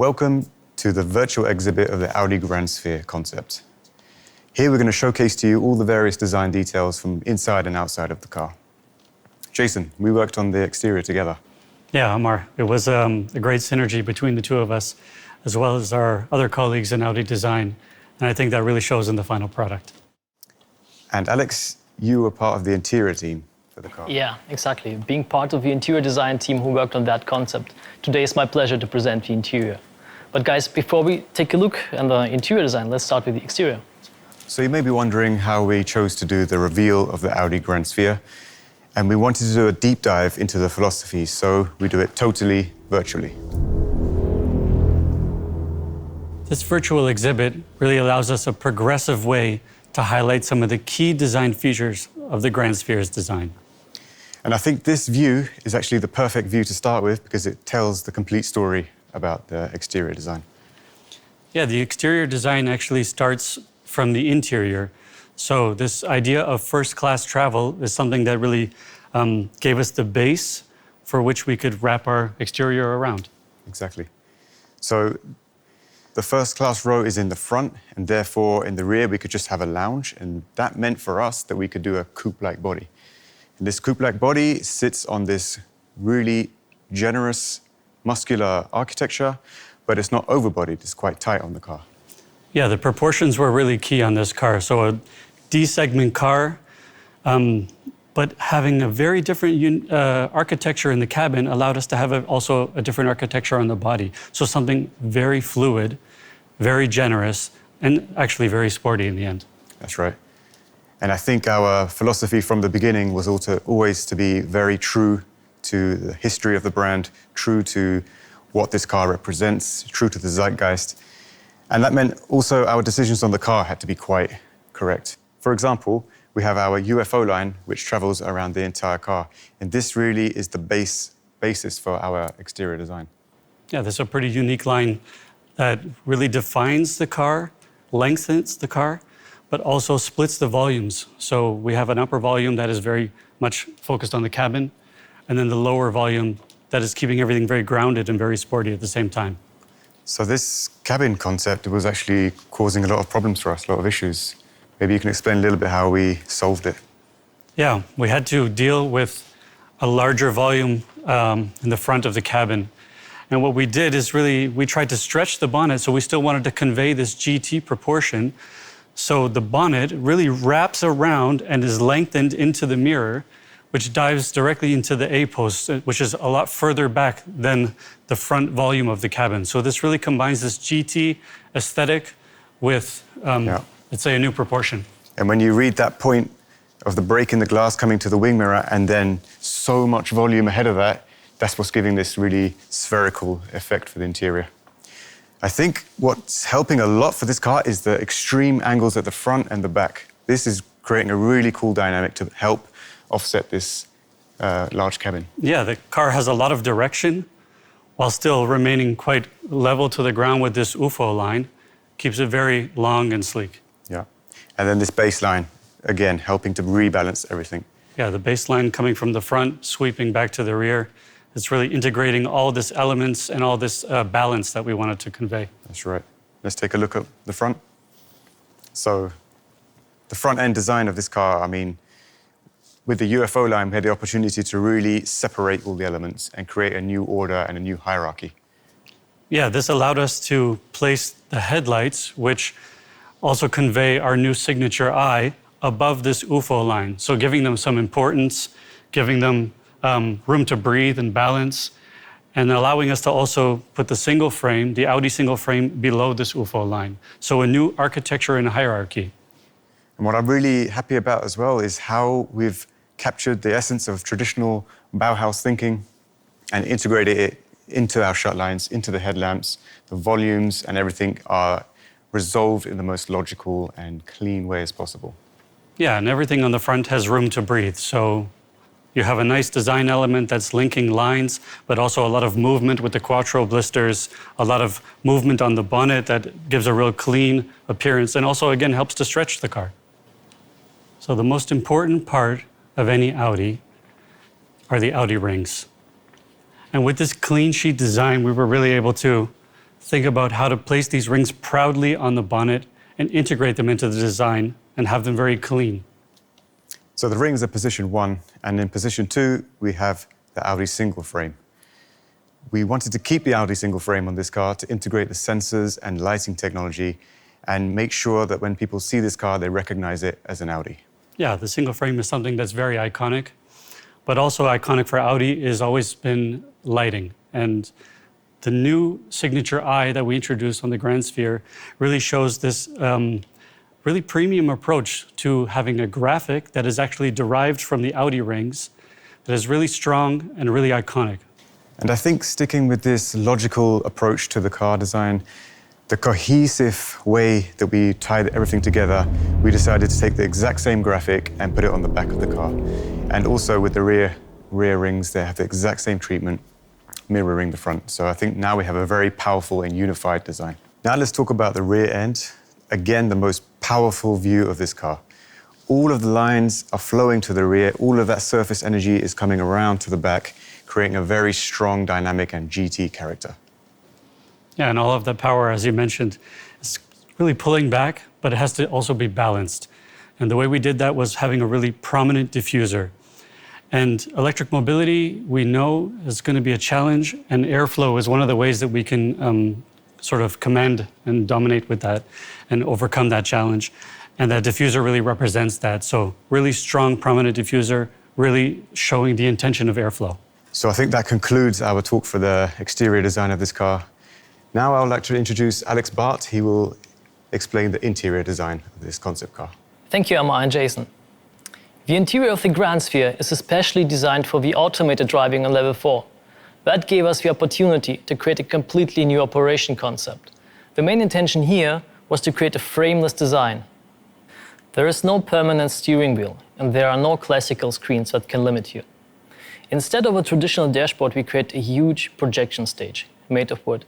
welcome to the virtual exhibit of the Audi Grandsphere concept. Here we're going to showcase to you all the various design details from inside and outside of the car. Jason, we worked on the exterior together. Yeah, Amar, it was a great synergy between the two of us, as well as our other colleagues in Audi design, and I think that really shows in the final product. And Alex, you were part of the interior team for the car. Yeah, exactly. Being part of the interior design team who worked on that concept, today is my pleasure to present the interior. But guys, before we take a look at the interior design, let's start with the exterior. So you may be wondering how we chose to do the reveal of the Audi Grandsphere, and we wanted to do a deep dive into the philosophy, so we do it totally virtually. This virtual exhibit really allows us a progressive way to highlight some of the key design features of the Grandsphere's design. And I think this view is actually the perfect view to start with because it tells the complete story about the exterior design. Yeah, the exterior design actually starts from the interior. So this idea of first-class travel is something that really gave us the base for which we could wrap our exterior around. Exactly. So the first-class row is in the front, and therefore in the rear we could just have a lounge, and that meant for us that we could do a coupe-like body. And this coupe-like body sits on this really generous, muscular architecture, but it's not overbodied, it's quite tight on the car. Yeah, the proportions were really key on this car. So a D-segment car, but having a very different architecture in the cabin allowed us to have also a different architecture on the body. So something very fluid, very generous, and actually very sporty in the end. That's right. And I think our philosophy from the beginning was always to be very true to the history of the brand, true to what this car represents, true to the zeitgeist. And that meant also our decisions on the car had to be quite correct. For example, we have our UFO line, which travels around the entire car. And this really is the basis for our exterior design. Yeah, this is a pretty unique line that really defines the car, lengthens the car, but also splits the volumes. So we have an upper volume that is very much focused on the cabin, and then the lower volume that is keeping everything very grounded and very sporty at the same time. So this cabin concept was actually causing a lot of problems for us, a lot of issues. Maybe you can explain a little bit how we solved it. Yeah, we had to deal with a larger volume in the front of the cabin. And what we did is we tried to stretch the bonnet, so we still wanted to convey this GT proportion. So the bonnet really wraps around and is lengthened into the mirror, which dives directly into the A-post, which is a lot further back than the front volume of the cabin. So this really combines this GT aesthetic with, let's say, a new proportion. And when you read that point of the break in the glass coming to the wing mirror and then so much volume ahead of that, that's what's giving this really spherical effect for the interior. I think what's helping a lot for this car is the extreme angles at the front and the back. This is creating a really cool dynamic to help offset this large cabin. Yeah, the car has a lot of direction while still remaining quite level to the ground with this UFO line. Keeps it very long and sleek. Yeah, and then this baseline, again, helping to rebalance everything. Yeah, the baseline coming from the front, sweeping back to the rear. It's really integrating all these elements and all this balance that we wanted to convey. That's right. Let's take a look at the front. So the front end design of this car, I mean, with the UFO line, we had the opportunity to really separate all the elements and create a new order and a new hierarchy. Yeah, this allowed us to place the headlights, which also convey our new signature eye, above this UFO line. So giving them some importance, giving them room to breathe and balance, and allowing us to also put the single frame, the Audi single frame, below this UFO line. So a new architecture and hierarchy. And what I'm really happy about as well is how we've captured the essence of traditional Bauhaus thinking and integrated it into our shut lines, into the headlamps. The volumes and everything are resolved in the most logical and clean way as possible. Yeah, and everything on the front has room to breathe. So you have a nice design element that's linking lines, but also a lot of movement with the Quattro blisters, a lot of movement on the bonnet that gives a real clean appearance and also, again, helps to stretch the car. So the most important part of any Audi are the Audi rings. And with this clean sheet design, we were really able to think about how to place these rings proudly on the bonnet and integrate them into the design and have them very clean. So the rings are position 1, and in position 2, we have the Audi single frame. We wanted to keep the Audi single frame on this car to integrate the sensors and lighting technology and make sure that when people see this car, they recognize it as an Audi. Yeah, the single frame is something that's very iconic, but also iconic for Audi has always been lighting. And the new signature eye that we introduced on the Grandsphere really shows this really premium approach to having a graphic that is actually derived from the Audi rings, that is really strong and really iconic. And I think sticking with this logical approach to the car design, the cohesive way that we tied everything together, we decided to take the exact same graphic and put it on the back of the car. And also with the rear rings, they have the exact same treatment, mirroring the front. So I think now we have a very powerful and unified design. Now let's talk about the rear end. Again, the most powerful view of this car. All of the lines are flowing to the rear. All of that surface energy is coming around to the back, creating a very strong, dynamic, and GT character. Yeah, and all of that power, as you mentioned, is really pulling back, but it has to also be balanced. And the way we did that was having a really prominent diffuser. And electric mobility, we know, is going to be a challenge, and airflow is one of the ways that we can sort of command and dominate with that and overcome that challenge. And that diffuser really represents that. So really strong, prominent diffuser, really showing the intention of airflow. So I think that concludes our talk for the exterior design of this car. Now I would like to introduce Alex Barth. He will explain the interior design of this concept car. Thank you, Emma and Jason. The interior of the Grandsphere is especially designed for the automated driving on level 4. That gave us the opportunity to create a completely new operation concept. The main intention here was to create a frameless design. There is no permanent steering wheel, and there are no classical screens that can limit you. Instead of a traditional dashboard, we create a huge projection stage made of wood.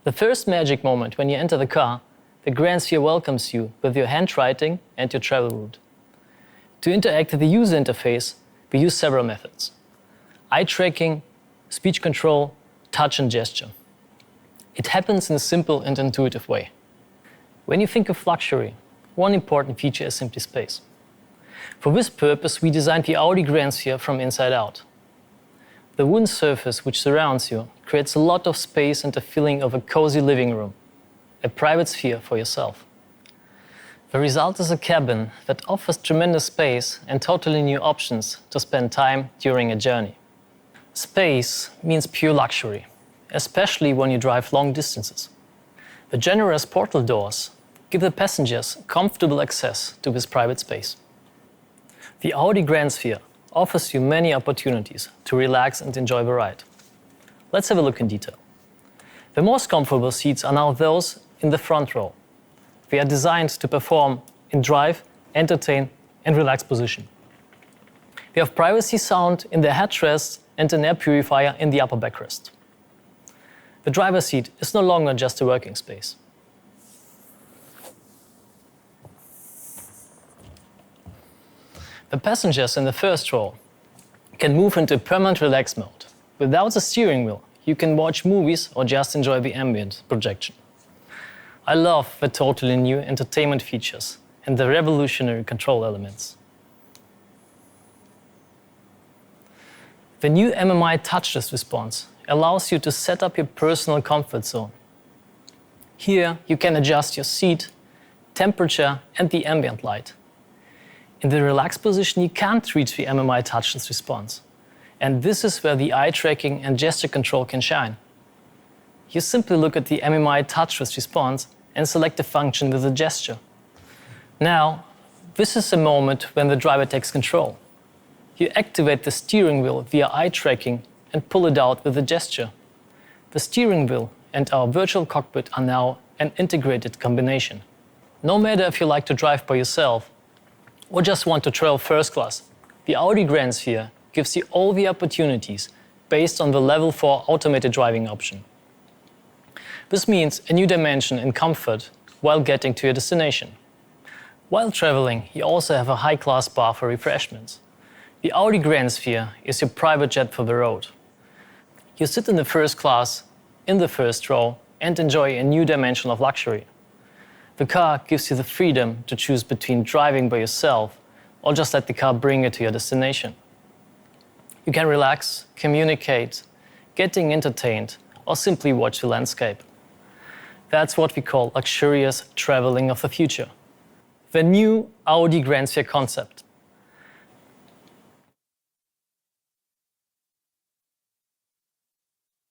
The first magic moment when you enter the car, the Grandsphere welcomes you with your handwriting and your travel route. To interact with the user interface, we use several methods: eye tracking, speech control, touch and gesture. It happens in a simple and intuitive way. When you think of luxury, one important feature is simply space. For this purpose, we designed the Audi Grandsphere from inside out. The wooden surface which surrounds you creates a lot of space and a feeling of a cozy living room, a private sphere for yourself. The result is a cabin that offers tremendous space and totally new options to spend time during a journey. Space means pure luxury, especially when you drive long distances. The generous portal doors give the passengers comfortable access to this private space. The Audi Grandsphere offers you many opportunities to relax and enjoy the ride. Let's have a look in detail. The most comfortable seats are now those in the front row. They are designed to perform in drive, entertain, and relax position. We have privacy sound in the headrest and an air purifier in the upper backrest. The driver's seat is no longer just a working space. The passengers in the first row can move into permanent relax mode. Without the steering wheel, you can watch movies or just enjoy the ambient projection. I love the totally new entertainment features and the revolutionary control elements. The new MMI touchless response allows you to set up your personal comfort zone. Here you can adjust your seat, temperature and the ambient light. In the relaxed position you can't reach the MMI touchless response. And this is where the eye tracking and gesture control can shine. You simply look at the MMI touchless response and select a function with a gesture. Now, this is a moment when the driver takes control. You activate the steering wheel via eye tracking and pull it out with a gesture. The steering wheel and our virtual cockpit are now an integrated combination. No matter if you like to drive by yourself or just want to travel first class, the Audi Grandsphere gives you all the opportunities based on the level 4 automated driving option. This means a new dimension in comfort while getting to your destination. While traveling, you also have a high-class bar for refreshments. The Audi Grandsphere is your private jet for the road. You sit in the first class, in the first row, and enjoy a new dimension of luxury. The car gives you the freedom to choose between driving by yourself or just let the car bring you to your destination. You can relax, communicate, getting entertained, or simply watch the landscape. That's what we call luxurious traveling of the future. The new Audi Grandsphere concept.